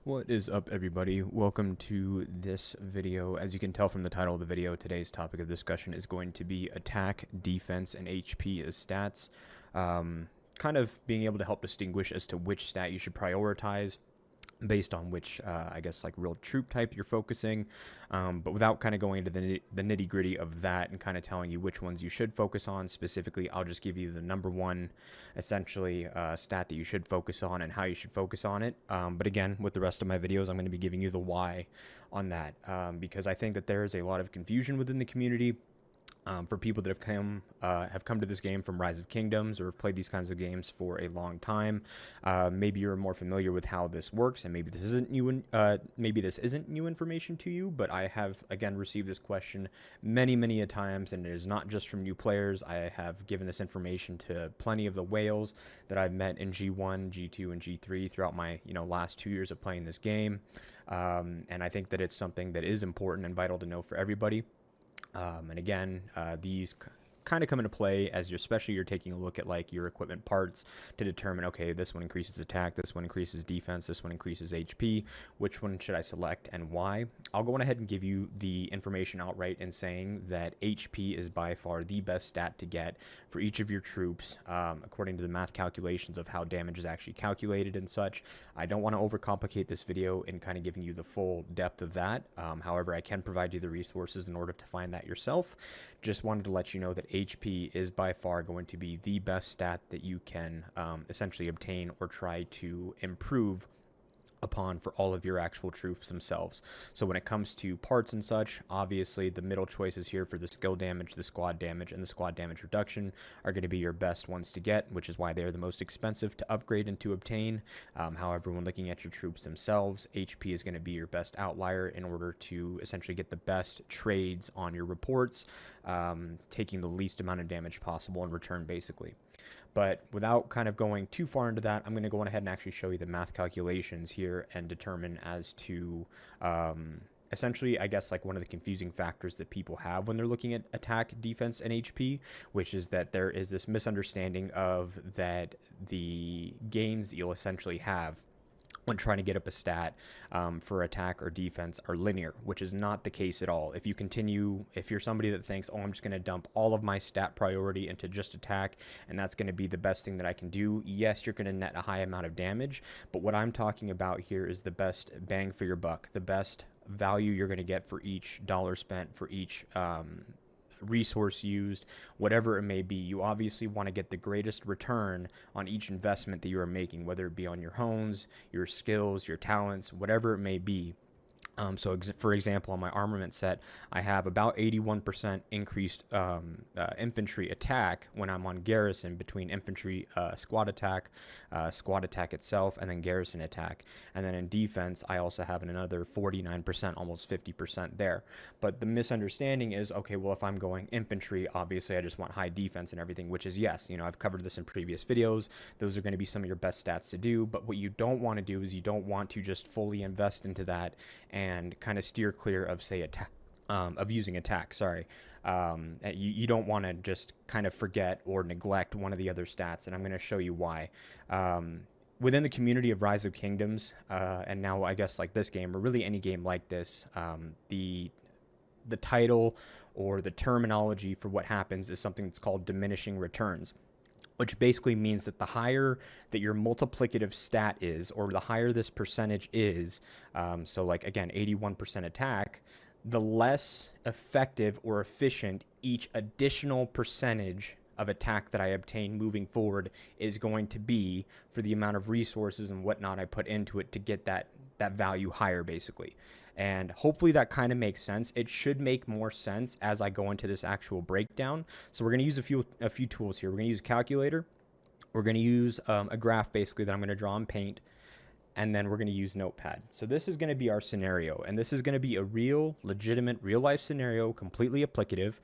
What is up, everybody? Welcome to this video. As you can tell from the title of the video, today's topic of discussion is going to be attack, defense, and HP as stats. Kind of being able to help distinguish as to which stat you should prioritize based on which, real troop type you're focusing, but without kind of going into the nitty gritty of that and kind of telling you which ones you should focus on specifically. I'll just give you the number one, essentially, stat that you should focus on and how you should focus on it. But again, with the rest of my videos, I'm going to be giving you the why on that, because I think that there is a lot of confusion within the community. For people that have come to this game from Rise of Kingdoms or have played these kinds of games for a long time, maybe you're more familiar with how this works, and maybe this isn't new information to you. But I have again received this question many a times, and it is not just from new players. I have given this information to plenty of the whales that I've met in G1, G2, and G3 throughout my last 2 years of playing this game, and I think that it's something that is important and vital to know for everybody. And again, these kind of come into play as you're taking a look at like your equipment parts to determine, okay, this one increases attack, this one increases defense, this one increases HP. Which one should I select and why? I'll go on ahead and give you the information outright in saying that HP is by far the best stat to get for each of your troops, according to the math calculations of how damage is actually calculated and such. I don't want to overcomplicate this video in kind of giving you the full depth of that. However, I can provide you the resources in order to find that yourself. Just wanted to let you know that HP is by far going to be the best stat that you can essentially obtain or try to improve upon for all of your actual troops themselves. So when it comes to parts and such, obviously the middle choices here for the skill damage, the squad damage, and the squad damage reduction are going to be your best ones to get, which is why they're the most expensive to upgrade and to obtain. However, when looking at your troops themselves, HP is going to be your best outlier in order to essentially get the best trades on your reports, taking the least amount of damage possible in return, basically. But without kind of going too far into that, I'm going to go on ahead and actually show you the math calculations here and determine as to essentially, I guess, like one of the confusing factors that people have when they're looking at attack, defense, and HP, which is that there is this misunderstanding of that the gains that you'll essentially have when trying to get up a stat for attack or defense are linear, which is not the case at all. If you're somebody that thinks, oh, I'm just going to dump all of my stat priority into just attack, and that's going to be the best thing that I can do, yes, you're going to net a high amount of damage. But what I'm talking about here is the best bang for your buck, the best value you're going to get for each dollar spent, for each resource used, whatever it may be. You obviously want to get the greatest return on each investment that you are making, whether it be on your hones, your skills, your talents, whatever it may be. For example, on my armament set, I have about 81% increased infantry attack when I'm on garrison between infantry squad attack itself, and then garrison attack. And then in defense, I also have another 49%, almost 50% there. But the misunderstanding is, okay, well, if I'm going infantry, obviously I just want high defense and everything, which is yes. I've covered this in previous videos. Those are going to be some of your best stats to do. But what you don't want to do is you don't want to just fully invest into that and kind of steer clear of, say, attack, of using attack. You don't want to just kind of forget or neglect one of the other stats, and I'm going to show you why. Within the community of Rise of Kingdoms, and now I guess like this game, or really any game like this, the title or the terminology for what happens is something that's called diminishing returns, which basically means that the higher that your multiplicative stat is, or the higher this percentage is, so like again, 81% attack, the less effective or efficient each additional percentage of attack that I obtain moving forward is going to be for the amount of resources and whatnot I put into it to get that value higher, basically. And hopefully that kind of makes sense. It should make more sense as I go into this actual breakdown. So we're going to use a few tools here. We're going to use a calculator. We're going to use a graph, basically, that I'm going to draw in Paint. And then we're going to use Notepad. So this is going to be our scenario. And this is going to be a real, legitimate, real-life scenario, completely applicative.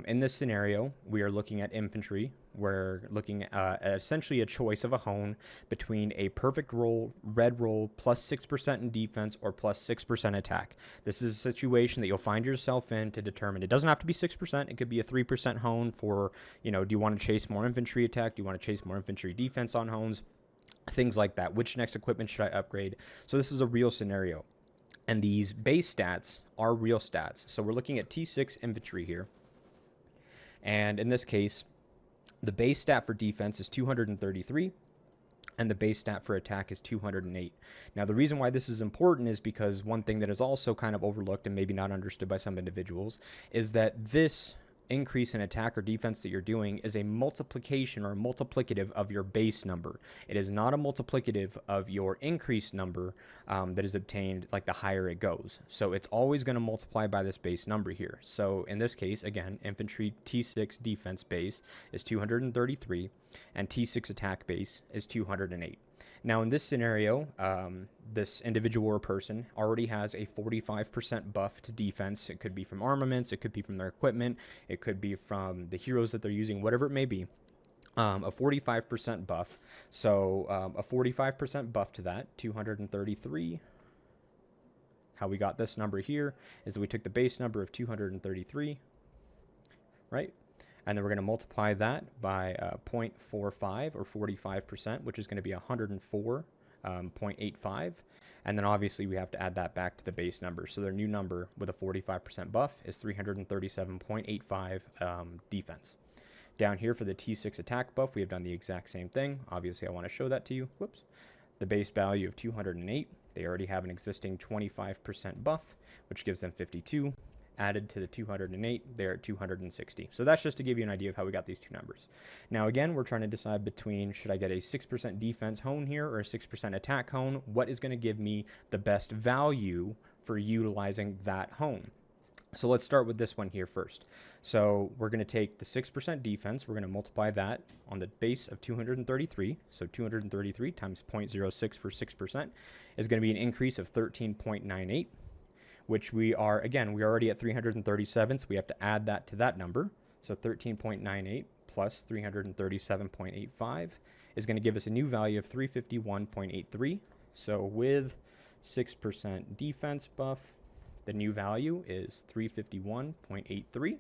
In this scenario, we are looking at infantry. We're looking at essentially a choice of a hone between a perfect roll, red roll, plus 6% in defense, or plus 6% attack. This is a situation that you'll find yourself in to determine. It doesn't have to be 6%. It could be a 3% hone for, do you want to chase more infantry attack? Do you want to chase more infantry defense on hones? things like that. Which next equipment should I upgrade? So this is a real scenario. And these base stats are real stats. So we're looking at T6 infantry here. And in this case, the base stat for defense is 233. And the base stat for attack is 208. Now, the reason why this is important is because one thing that is also kind of overlooked and maybe not understood by some individuals is that this increase in attack or defense that you're doing is a multiplication or a multiplicative of your base number. It is not a multiplicative of your increased number that is obtained like the higher it goes. So it's always going to multiply by this base number here. So in this case, again, infantry T6 defense base is 233 and T6 attack base is 208. Now, in this scenario, this individual or person already has a 45% buff to defense. It could be from armaments, it could be from their equipment, it could be from the heroes that they're using, whatever it may be. A 45% buff. So a 45% buff to that, 233. How we got this number here is that we took the base number of 233, right? And then we're going to multiply that by 0.45 or 45%, which is going to be 104.85. And then obviously we have to add that back to the base number. So their new number with a 45% buff is 337.85 defense. Down here for the T6 attack buff, we have done the exact same thing. Obviously, I want to show that to you. Whoops. The base value of 208. They already have an existing 25% buff, which gives them 52. Added to the 208, they're at 260. So that's just to give you an idea of how we got these two numbers. Now again, we're trying to decide between should I get a 6% defense hone here or a 6% attack hone? What is going to give me the best value for utilizing that hone? So let's start with this one here first. So we're going to take the 6% defense, we're going to multiply that on the base of 233. So 233 times 0.06 for 6% is going to be an increase of 13.98. Which we are, again, we're already at 337, so we have to add that to that number. So 13.98 plus 337.85 is going to give us a new value of 351.83. So with 6% defense buff, the new value is 351.83.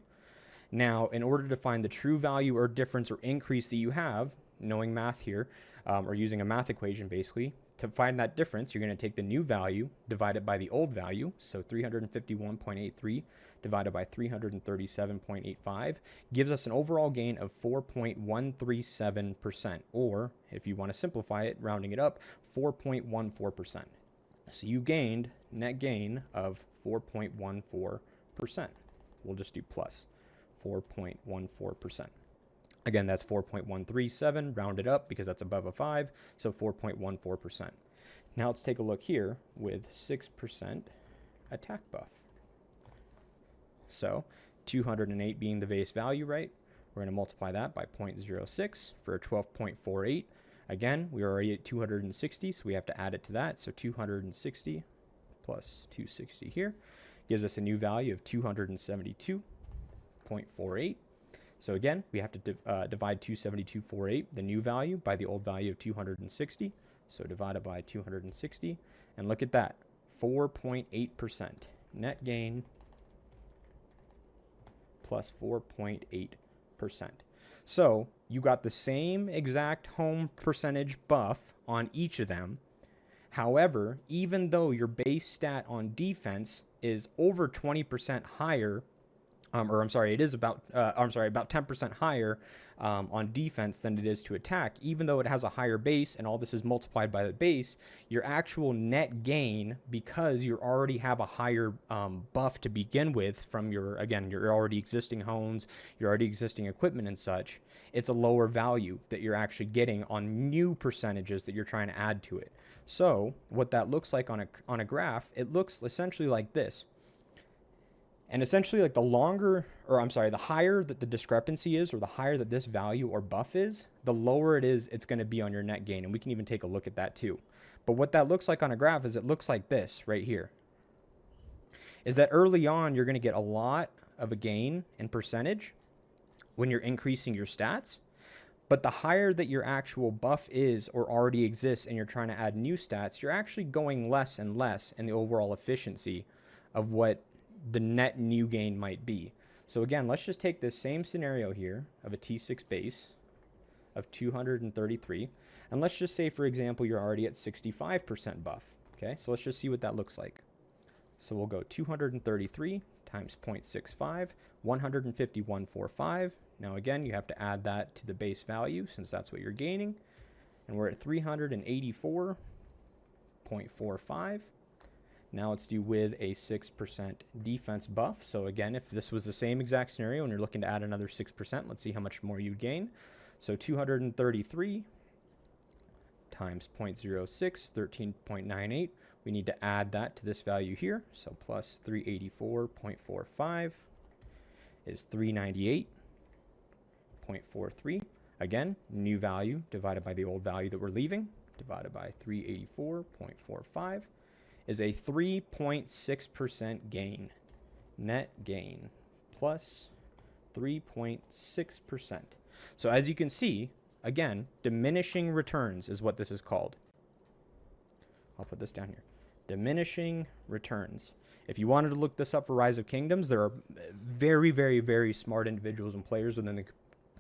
Now, in order to find the true value or difference or increase that you have, knowing math here, or using a math equation basically, to find that difference, you're going to take the new value divided by the old value. So 351.83 divided by 337.85 gives us an overall gain of 4.137%, or if you want to simplify it, rounding it up, 4.14%. So you gained net gain of 4.14%. We'll just do plus 4.14%. Again, that's 4.137 rounded up because that's above a 5, so 4.14%. Now let's take a look here with 6% attack buff. So 208 being the base value, right? We're going to multiply that by 0.06 for a 12.48. Again, we're already at 260, so we have to add it to that. So 260 plus 260 here gives us a new value of 272.48. So again, we have to divide 272.48, the new value, by the old value of 260. So divided by 260. And look at that, 4.8% net gain plus 4.8%. So you got the same exact home percentage buff on each of them. However, even though your base stat on defense is over 20% higher, it is about 10% higher on defense than it is to attack. Even though it has a higher base and all this is multiplied by the base, your actual net gain, because you already have a higher buff to begin with from your already existing hones, your already existing equipment and such, it's a lower value that you're actually getting on new percentages that you're trying to add to it. So what that looks like on a graph, it looks essentially like this. And essentially, like the higher that the discrepancy is, or the higher that this value or buff is, the lower it's going to be on your net gain. And we can even take a look at that too. But what that looks like on a graph is it looks like this right here. Is that early on, you're going to get a lot of a gain in percentage when you're increasing your stats. But the higher that your actual buff is or already exists and you're trying to add new stats, you're actually going less and less in the overall efficiency of what the net new gain might be. So again, let's just take this same scenario here of a T6 base. of 233. And let's just say, for example, you're already at 65% buff. Okay, so let's just see what that looks like. So we'll go 233 times 0.65, 151.45. Now again, you have to add that to the base value since that's what you're gaining. And we're at 384.45. Now it's due with a 6% defense buff. So again, if this was the same exact scenario and you're looking to add another 6%, let's see how much more you'd gain. So 233 times 0.06, 13.98. We need to add that to this value here. So plus 384.45 is 398.43. Again, new value divided by the old value that we're leaving, divided by 384.45 is a 3.6% gain. Net gain plus 3.6%. So as you can see, again, diminishing returns is what this is called. I'll put this down here. Diminishing returns. If you wanted to look this up for Rise of Kingdoms, there are very, very, very smart individuals and players within the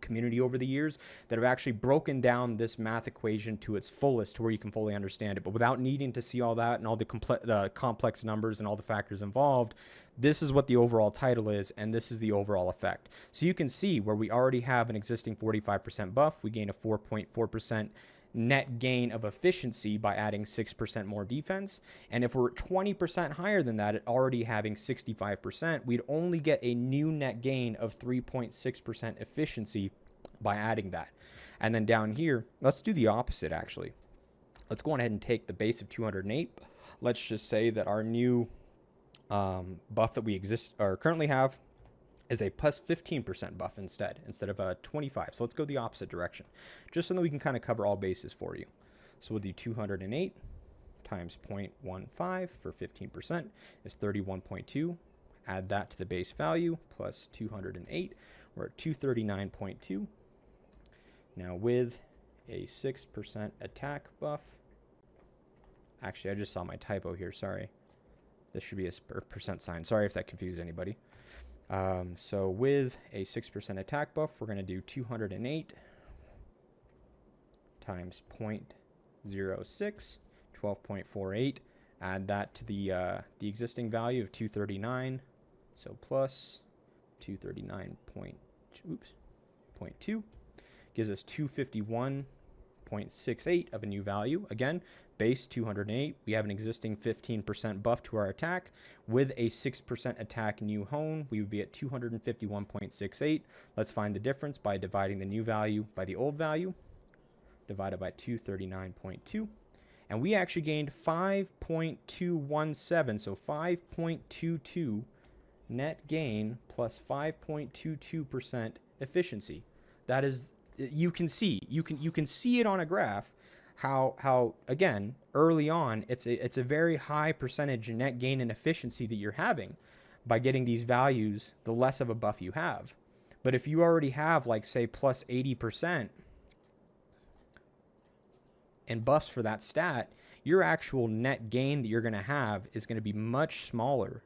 community over the years that have actually broken down this math equation to its fullest to where you can fully understand it. But without needing to see all that and all the complex numbers and all the factors involved, this is what the overall title is, and this is the overall effect. So you can see where we already have an existing 45% buff, we gain a 4.4% net gain of efficiency by adding 6% more defense. And if we're 20% higher than that, at already having 65%, we'd only get a new net gain of 3.6% efficiency by adding that. And then down here, let's do the opposite actually. Let's go ahead and take the base of 208. Let's just say that our new buff that we currently have is a plus 15% buff instead of a 25. So let's go the opposite direction, just so that we can kind of cover all bases for you. So we'll do 208 times 0.15 for 15% is 31.2. Add that to the base value plus 208. We're at 239.2. Now with a 6% attack buff. Actually, I just saw my typo here. Sorry. This should be a percent sign. Sorry if that confused anybody. So with a 6% attack buff, we're going to do 208 times 0.06, 12.48. Add that to the existing value of 239. So plus 239.2 gives us 251.68 of a new value. Again, base 208. We have an existing 15% buff to our attack. With a 6% attack new hone, we would be at 251.68. Let's find the difference by dividing the new value by the old value, divided by 239.2. And we actually gained 5.217, so 5.22 net gain plus 5.22% efficiency. That is, you can see it on a graph how again early on it's a very high percentage net gain in efficiency that you're having by getting these values the less of a buff you have. But if you already have, like, say, plus 80% in buffs for that stat, your actual net gain that you're going to have is going to be much smaller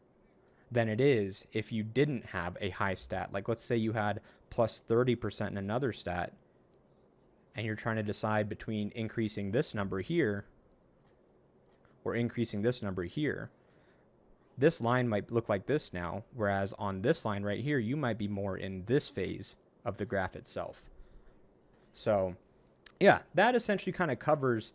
than it is if you didn't have a high stat. Like, let's say you had plus 30% in another stat, and you're trying to decide between increasing this number here or increasing this number here. This line might look like this now, whereas on this line right here, you might be more in this phase of the graph itself. So yeah, that essentially kind of covers,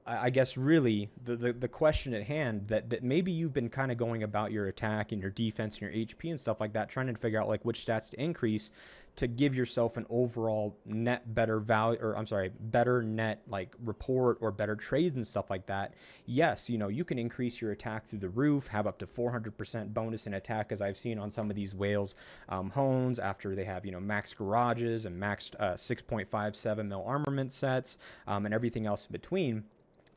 I guess, really the question at hand, that maybe you've been kind of going about your attack and your defense and your HP and stuff like that, trying to figure out like which stats to increase to give yourself an overall net better value, or I'm sorry, better net like report or better trades and stuff like that. Yes, you know, you can increase your attack through the roof, have up to 400% bonus in attack, as I've seen on some of these whales hones after they have, you know, max garages and maxed 6.57 mil armament sets and everything else in between.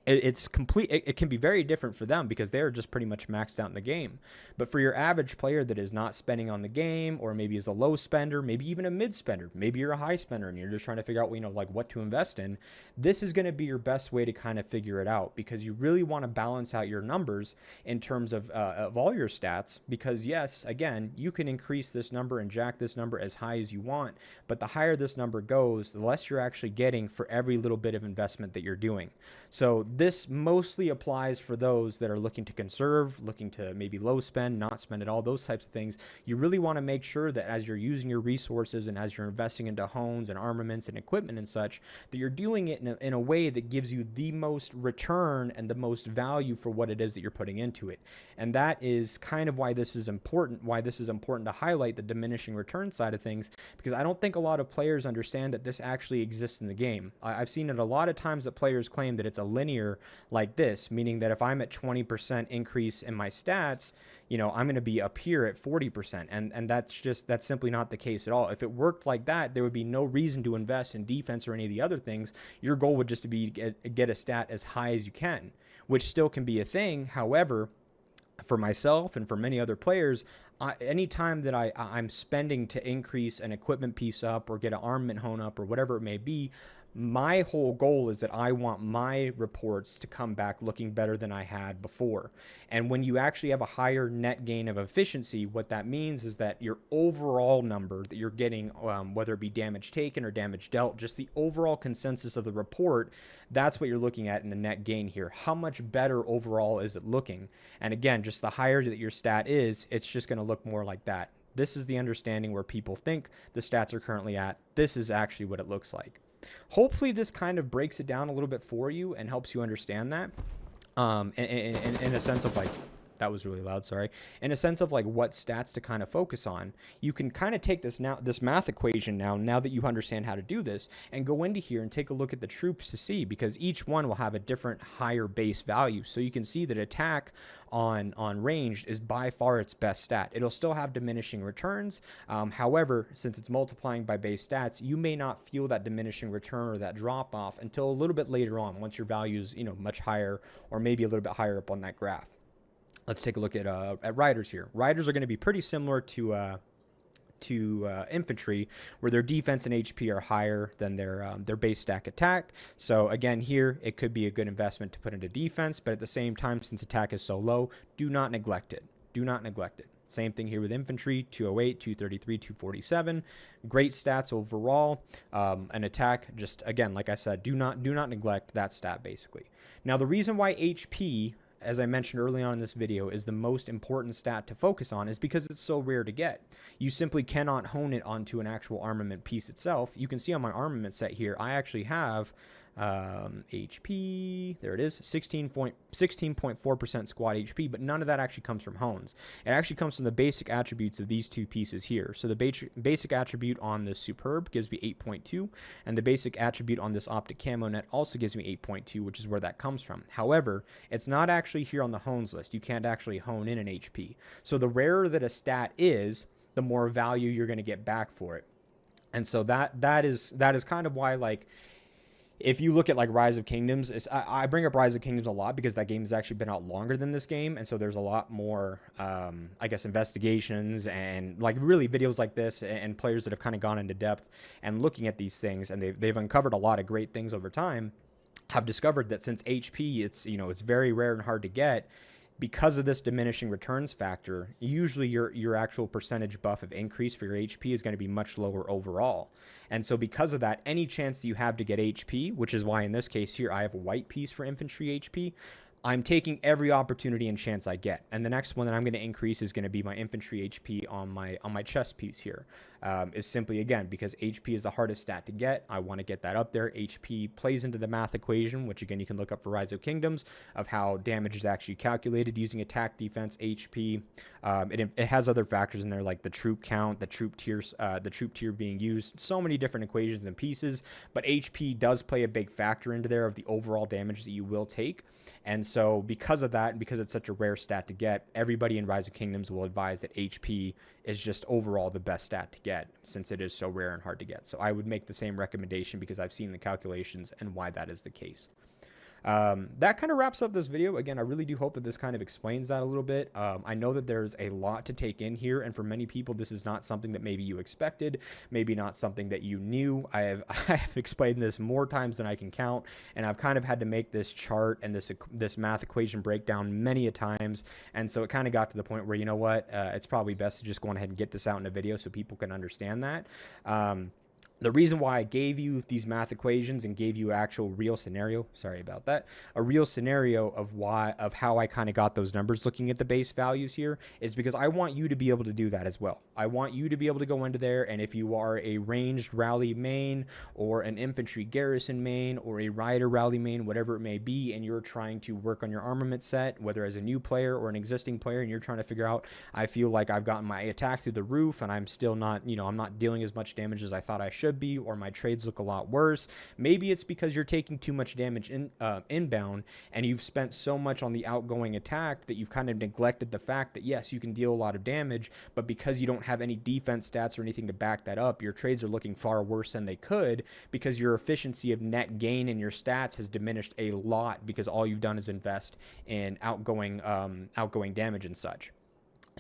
it's complete. It can be very different for them because they're just pretty much maxed out in the game. But for your average player that is not spending on the game, or maybe is a low spender, maybe even a mid spender, maybe you're a high spender and you're just trying to figure out, like what to invest in, this is going to be your best way to kind of figure it out, because you really want to balance out your numbers in terms of all your stats. Because yes, again, you can increase this number and jack this number as high as you want, but the higher this number goes, the less you're actually getting for every little bit of investment that you're doing. So this mostly applies for those that are looking to conserve, looking to maybe low spend, not spend at all, those types of things. You really want to make sure that as you're using your resources and as you're investing into homes and armaments and equipment and such, that you're doing it in a way that gives you the most return and the most value for what it is that you're putting into it. And that is kind of why this is important, to highlight the diminishing return side of things, because I don't think a lot of players understand that this actually exists in the game. I've seen it a lot of times that players claim that it's a linear like this, meaning that if I'm at 20% increase in my stats, I'm going to be up here at 40%. And that's simply not the case at all. If it worked like that, there would be no reason to invest in defense or any of the other things. Your goal would just be to get a stat as high as you can, which still can be a thing. However, for myself and for many other players, anytime that I'm spending to increase an equipment piece up or get an armament hone up or whatever it may be, my whole goal is that I want my reports to come back looking better than I had before. And when you actually have a higher net gain of efficiency, what that means is that your overall number that you're getting, whether it be damage taken or damage dealt, just the overall consensus of the report, that's what you're looking at in the net gain here. How much better overall is it looking? And again, just the higher that your stat is, it's just going to look more like that. This is the understanding where people think the stats are currently at. This is actually what it looks like. Hopefully this kind of breaks it down a little bit for you and helps you understand that in a sense of like, that was really loud, sorry. In a sense of like what stats to kind of focus on. You can kind of take this math equation now that you understand how to do this, and go into here and take a look at the troops to see, because each one will have a different higher base value. So you can see that attack on ranged is by far its best stat. It'll still have diminishing returns. However, since it's multiplying by base stats, you may not feel that diminishing return or that drop off until a little bit later on, once your value is much higher, or maybe a little bit higher up on that graph. Let's take a look at riders here. Riders are going to be pretty similar to infantry, where their defense and HP are higher than their base stack attack. So again, here it could be a good investment to put into defense, but at the same time, since attack is so low, do not neglect it. Do not neglect it. Same thing here with infantry, 208, 233, 247. Great stats overall. An attack, just again, like I said, do not neglect that stat basically. Now, the reason why HP, as I mentioned early on in this video, is the most important stat to focus on is because it's so rare to get. You simply cannot hone it onto an actual armament piece itself. You can see on my armament set here, I actually have HP, there it is, 16.4% squad HP, but none of that actually comes from hones. It actually comes from the basic attributes of these two pieces here. So the basic attribute on this superb gives me 8.2, and the basic attribute on this optic camo net also gives me 8.2, which is where that comes from. However, it's not actually here on the hones list. You can't actually hone in an HP. So the rarer that a stat is, the more value you're going to get back for it. And so that is kind of why, like, if you look at like Rise of Kingdoms, I bring up Rise of Kingdoms a lot because that game has actually been out longer than this game. And so there's a lot more, I guess, investigations and like really videos like this, and players that have kind of gone into depth and looking at these things. And they've uncovered a lot of great things over time, have discovered that since HP, it's very rare and hard to get. Because of this diminishing returns factor, usually your actual percentage buff of increase for your HP is going to be much lower overall. And so because of that, any chance that you have to get HP, which is why in this case here I have a white piece for infantry HP, I'm taking every opportunity and chance I get. And the next one that I'm going to increase is going to be my infantry HP on my chest piece here. Is simply, again, because HP is the hardest stat to get. I want to get that up there. HP plays into the math equation, which again you can look up for Rise of Kingdoms, of how damage is actually calculated using attack, defense, HP. It has other factors in there like the troop count, the troop tier being used, so many different equations and pieces. But HP does play a big factor into there of the overall damage that you will take. And so because of that, and because it's such a rare stat to get, everybody in Rise of Kingdoms will advise that HP is just overall the best stat to get, since it is so rare and hard to get. So I would make the same recommendation because I've seen the calculations and why that is the case. That kind of wraps up this video. Again, I really do hope that this kind of explains that a little bit. I know that there's a lot to take in here, and for many people, this is not something that maybe you expected, maybe not something that you knew. I have explained this more times than I can count, and I've kind of had to make this chart and this math equation breakdown many a times, and so it kind of got to the point where, you know what, it's probably best to just go ahead and get this out in a video so people can understand that. The reason why I gave you these math equations and gave you actual real scenario, sorry about that, a real scenario of how I kind of got those numbers looking at the base values here is because I want you to be able to do that as well. I want you to be able to go into there, and if you are a ranged rally main or an infantry garrison main or a rider rally main, whatever it may be, and you're trying to work on your armament set, whether as a new player or an existing player, and you're trying to figure out, I feel like I've gotten my attack through the roof and I'm still not, I'm not dealing as much damage as I thought I should be, or my trades look a lot worse. Maybe it's because you're taking too much damage inbound, and you've spent so much on the outgoing attack that you've kind of neglected the fact that yes, you can deal a lot of damage, but because you don't have any defense stats or anything to back that up, your trades are looking far worse than they could, because your efficiency of net gain in your stats has diminished a lot because all you've done is invest in outgoing damage and such.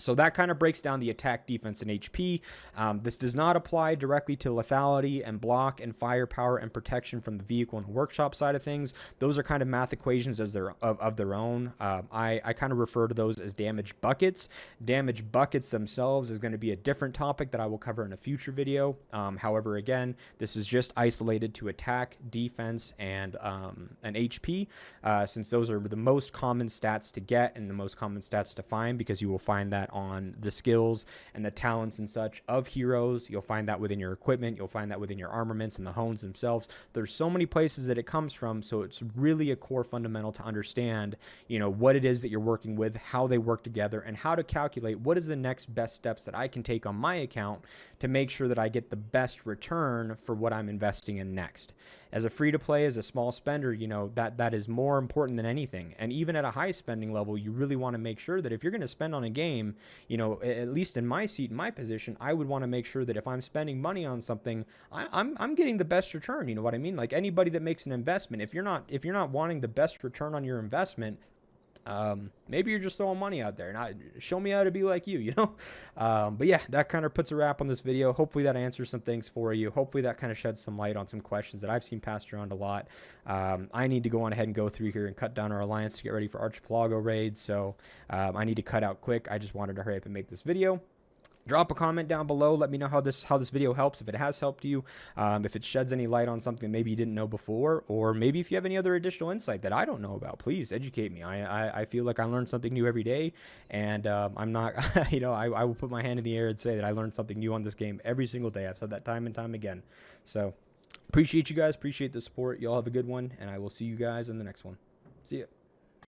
So that kind of breaks down the attack, defense, and HP. This does not apply directly to lethality and block and firepower and protection from the vehicle and the workshop side of things. Those are kind of math equations of their own. I kind of refer to those as damage buckets. Damage buckets themselves is going to be a different topic that I will cover in a future video. However, again, this is just isolated to attack, defense, and HP, since those are the most common stats to get and the most common stats to find, because you will find that on the skills and the talents and such of heroes. You'll find that within your equipment. You'll find that within your armaments and the hones themselves. There's so many places that it comes from, so it's really a core fundamental to understand, what it is that you're working with, how they work together, and how to calculate what is the next best steps that I can take on my account to make sure that I get the best return for what I'm investing in next. As a free-to-play, as a small spender, that is more important than anything. And even at a high spending level, you really want to make sure that if you're going to spend on a game, at least in my seat, in my position, I would want to make sure that if I'm spending money on something, I'm getting the best return. You know what I mean? Like anybody that makes an investment, if you're not wanting the best return on your investment, maybe you're just throwing money out there. Show me how to be like you, but yeah, that kind of puts a wrap on this video. Hopefully that answers some things for you. Hopefully that kind of sheds some light on some questions that I've seen passed around a lot. I need to go on ahead and go through here and cut down our alliance to get ready for Archipelago raids. So, I need to cut out quick. I just wanted to hurry up and make this video. Drop a comment down below. Let me know how this video helps, if it has helped you, if it sheds any light on something maybe you didn't know before, or maybe if you have any other additional insight that I don't know about. Please educate me. I feel like I learn something new every day, and I'm not, I will put my hand in the air and say that I learned something new on this game every single day. I've said that time and time again. So appreciate you guys. Appreciate the support. Y'all have a good one, and I will see you guys in the next one. See ya.